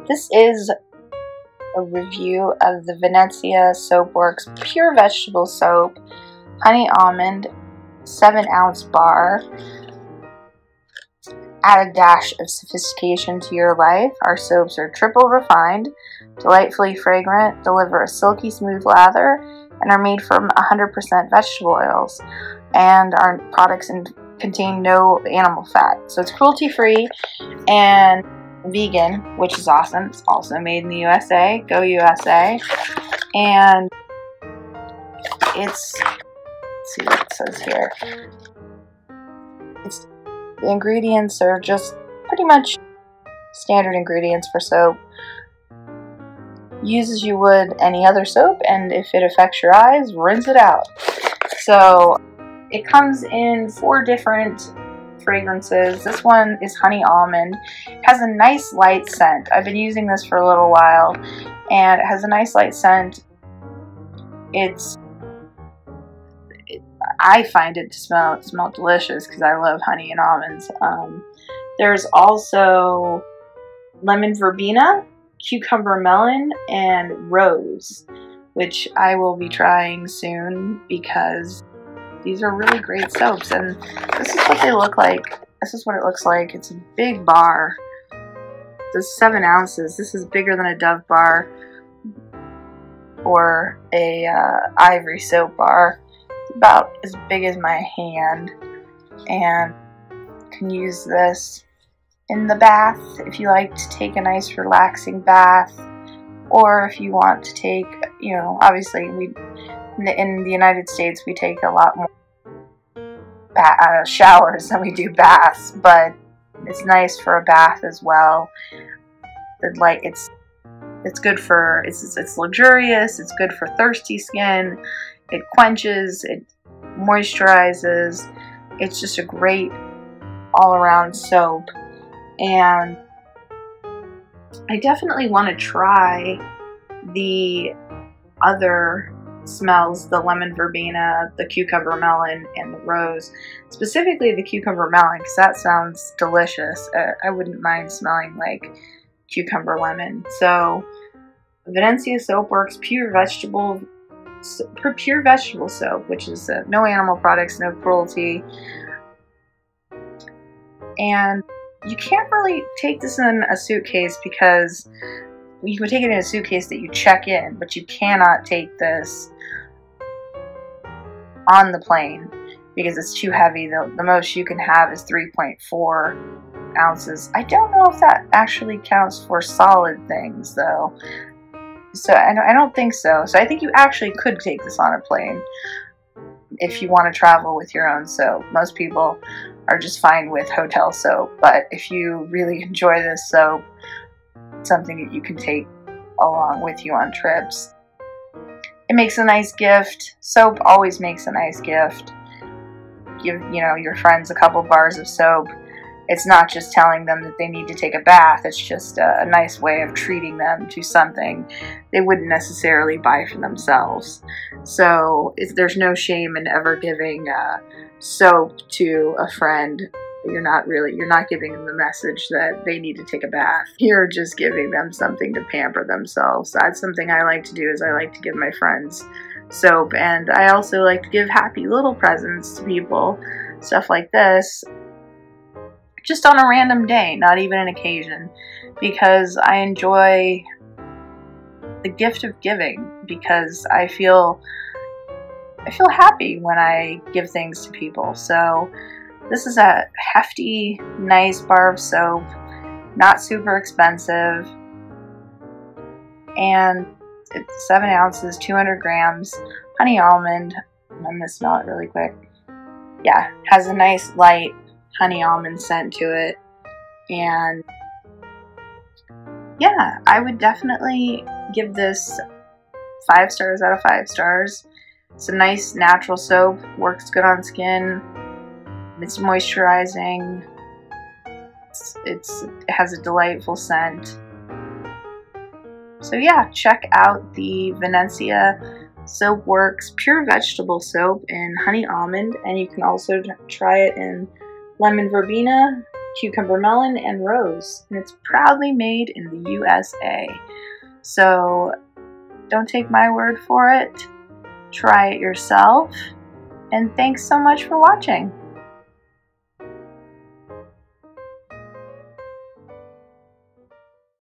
This is a review of the Venezia Soapworks Pure Vegetable Soap, Honey Almond, 7-ounce bar. Add a dash of sophistication to your life. Our soaps are triple refined, delightfully fragrant, deliver a silky smooth lather, and are made from 100% vegetable oils. And our products contain no animal fat. So it's cruelty free and vegan, which is awesome. It's also made in the USA. Go USA. And it's, let's see what it says here. The ingredients are just pretty much standard ingredients for soap. Use as you would any other soap, and if it affects your eyes, rinse it out. So it comes in 4 different fragrances. This one is Honey Almond. It has a nice light scent. I've been using this for a little while, and it has a nice light scent. I find it to smell delicious because I love honey and almonds. There's also lemon verbena, cucumber melon, and rose, which I will be trying soon because these are really great soaps. And this is what they look like. This is what it looks like. It's a big bar. This is 7 ounces. This is bigger than a Dove bar or a Ivory soap bar. About as big as my hand, and you can use this in the bath if you like to take a nice relaxing bath, or if you want to take, you know, obviously in the United States we take a lot more showers than we do baths, but it's nice for a bath as well. It's good for, it's luxurious, it's good for thirsty skin. It quenches, it moisturizes. It's just a great all-around soap, and I definitely want to try the other smells, the lemon verbena, the cucumber melon, and the rose. Specifically the cucumber melon, because that sounds delicious. I wouldn't mind smelling like cucumber lemon. So Venezia Soapworks Pure Vegetable Soap, which is no animal products, no cruelty. And you can't really take this in a suitcase, because you can take it in a suitcase that you check in, but you cannot take this on the plane because it's too heavy. The most you can have is 3.4 ounces. I don't know if that actually counts for solid things though. So I don't think so. So I think you actually could take this on a plane if you want to travel with your own soap. Most people are just fine with hotel soap, but if you really enjoy this soap, it's something that you can take along with you on trips. It makes a nice gift. Soap always makes a nice gift. Give, you know, your friends a couple bars of soap. It's not just telling them that they need to take a bath. It's just a nice way of treating them to something they wouldn't necessarily buy for themselves. So there's no shame in ever giving soap to a friend. You're not giving them the message that they need to take a bath. You're just giving them something to pamper themselves. That's something I like to do, is I like to give my friends soap, and I also like to give happy little presents to people, stuff like this, just on a random day, not even an occasion, because I enjoy the gift of giving, because I feel happy when I give things to people. So this is a hefty, nice bar of soap, not super expensive, and it's 7 ounces, 200 grams, honey almond. I'm gonna smell it really quick. Yeah, has a nice light honey almond scent to it, and yeah, I would definitely give this 5 stars out of 5 stars. It's a nice natural soap, works good on skin, it's moisturizing, it has a delightful scent. So yeah, check out the Venezia Soapworks Pure Vegetable Soap in Honey Almond, and you can also try it in lemon verbena, cucumber melon and rose, and it's proudly made in the USA. So don't take my word for it. Try it yourself. And thanks so much for watching.